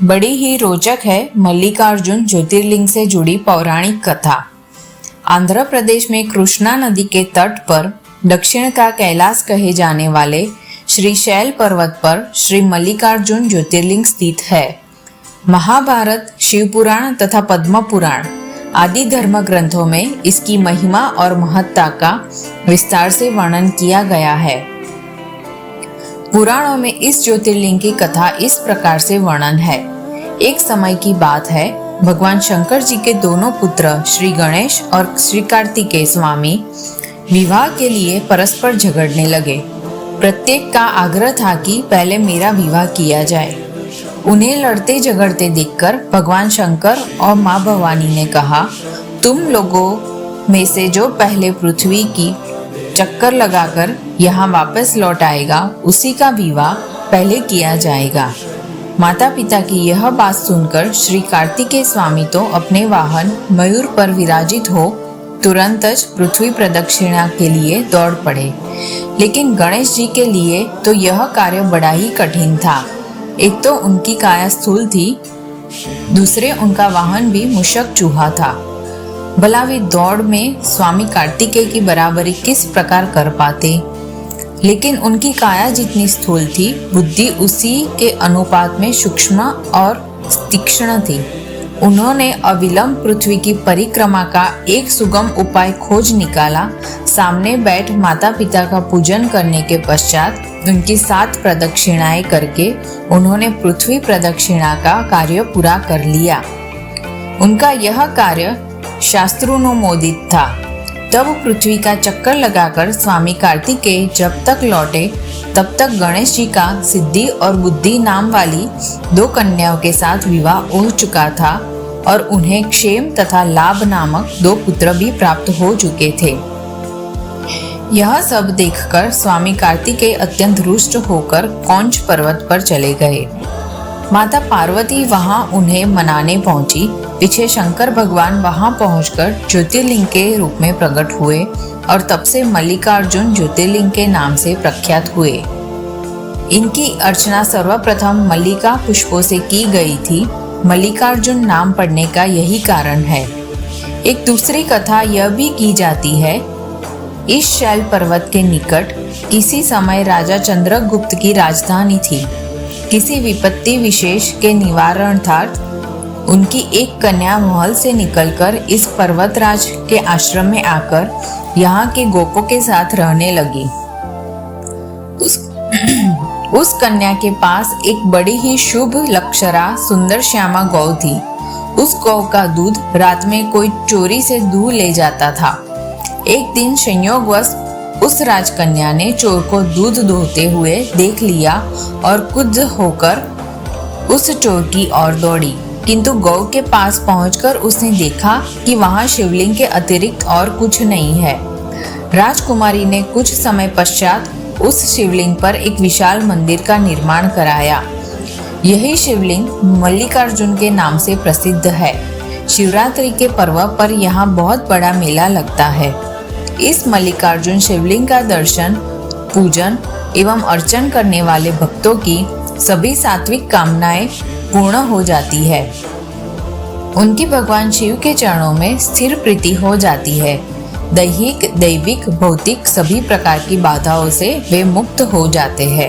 बड़ी ही रोचक है मल्लिकार्जुन ज्योतिर्लिंग से जुड़ी पौराणिक कथा। आंध्र प्रदेश में कृष्णा नदी के तट पर दक्षिण का कैलाश कहे जाने वाले श्रीशैल पर्वत पर श्री मल्लिकार्जुन ज्योतिर्लिंग स्थित है। महाभारत, शिव पुराण तथा पद्म पुराण आदि धर्म ग्रंथों में इसकी महिमा और महत्ता का विस्तार से वर्णन किया गया है। पुराणों में इस ज्योतिर्लिंग की कथा इस प्रकार से वर्णन है। एक समय की बात है, भगवान शंकर जी के दोनों पुत्र श्री गणेश और श्री कार्तिकेय स्वामी विवाह के लिए परस्पर झगड़ने लगे। प्रत्येक का आग्रह था कि पहले मेरा विवाह किया जाए। उन्हें लड़ते झगड़ते देखकर भगवान शंकर और माँ भवानी ने कहा, तुम लोगों में से जो पहले पृथ्वी की चक्कर लगाकर यहाँ वापस लौट आएगा, उसी का विवाह पहले किया जाएगा। माता पिता की यह बात सुनकर श्री कार्तिकेय स्वामी तो अपने वाहन मयूर पर विराजित हो तुरंत पृथ्वी प्रदक्षिणा के लिए दौड़ पड़े। लेकिन गणेश जी के लिए तो यह कार्य बड़ा ही कठिन था। एक तो उनकी काया स्थूल थी, दूसरे उनका वाहन भी मूषक चूहा था। भला वे दौड़ में स्वामी कार्तिकेय की बराबरी किस प्रकार कर पाते। लेकिन उनकी काया जितनी स्थूल थी, बुद्धि उसी के अनुपात में सूक्ष्म और तीक्ष्ण थी। उन्होंने अविलंब पृथ्वी की परिक्रमा का एक सुगम उपाय खोज निकाला। सामने बैठ माता पिता का पूजन करने के पश्चात उनकी 7 प्रदक्षिणाएं करके उन्होंने पृथ्वी प्रदक्षिणा का कार्य पूरा कर लिया। उनका यह कार्य शास्त्रानुमोदित था। तब पृथ्वी का चक्कर लगाकर स्वामी कार्तिकेय जब तक लौटे तब तक गणेश जी का सिद्धि और बुद्धि नाम वाली 2 कन्याओं के साथ विवाह हो चुका था और उन्हें क्षेम तथा लाभ नामक 2 पुत्र भी प्राप्त हो चुके थे। यह सब देखकर स्वामी कार्तिकेय अत्यंत रुष्ट होकर कौंच पर्वत पर चले गए। माता पार्वती वहां उन्हें मनाने पहुंची। पीछे शंकर भगवान वहां पहुंचकर ज्योतिर्लिंग के रूप में प्रकट हुए और तब से मल्लिकार्जुन ज्योतिर्लिंग के नाम से प्रख्यात हुए। इनकी अर्चना सर्वप्रथम मल्लिका पुष्पों से की गई थी। मल्लिकार्जुन नाम पड़ने का यही कारण है। एक दूसरी कथा यह भी की जाती है, इस शैल पर्वत के निकट किसी समय राजा चंद्रगुप्त की राजधानी थी। किसी विपत्ति विशेष के निवारणार्थ उनकी एक कन्या महल से निकलकर इस पर्वतराज के आश्रम में आकर यहाँ के गोपों के साथ रहने लगी। उस कन्या के पास एक बड़ी ही शुभ लक्षणा सुंदर श्यामा गौ थी। उस गौ का दूध रात में कोई चोरी से दूह ले जाता था। एक दिन संयोगवश उस राजकन्या ने चोर को दूध दोहते हुए देख लिया और क्रुद्ध होकर उस चोर की ओर दौड़ी। किंतु गौ के पास पहुंचकर उसने देखा कि वहां शिवलिंग के अतिरिक्त और कुछ नहीं है। राजकुमारी ने कुछ समय पश्चात उस शिवलिंग पर एक विशाल मंदिर का निर्माण कराया। यही शिवलिंग मल्लिकार्जुन के नाम से प्रसिद्ध है। शिवरात्रि के पर्व पर यहाँ बहुत बड़ा मेला लगता है। इस मल्लिकार्जुन शिवलिंग का दर्शन, पूजन एवं अर्चन करने वाले भक्तों की सभी सात्विक कामनाएं पूर्ण हो जाती है। उनकी भगवान शिव के चरणों में स्थिर प्रीति हो जाती है। दैहिक, दैविक, भौतिक सभी प्रकार की बाधाओं से वे मुक्त हो जाते हैं।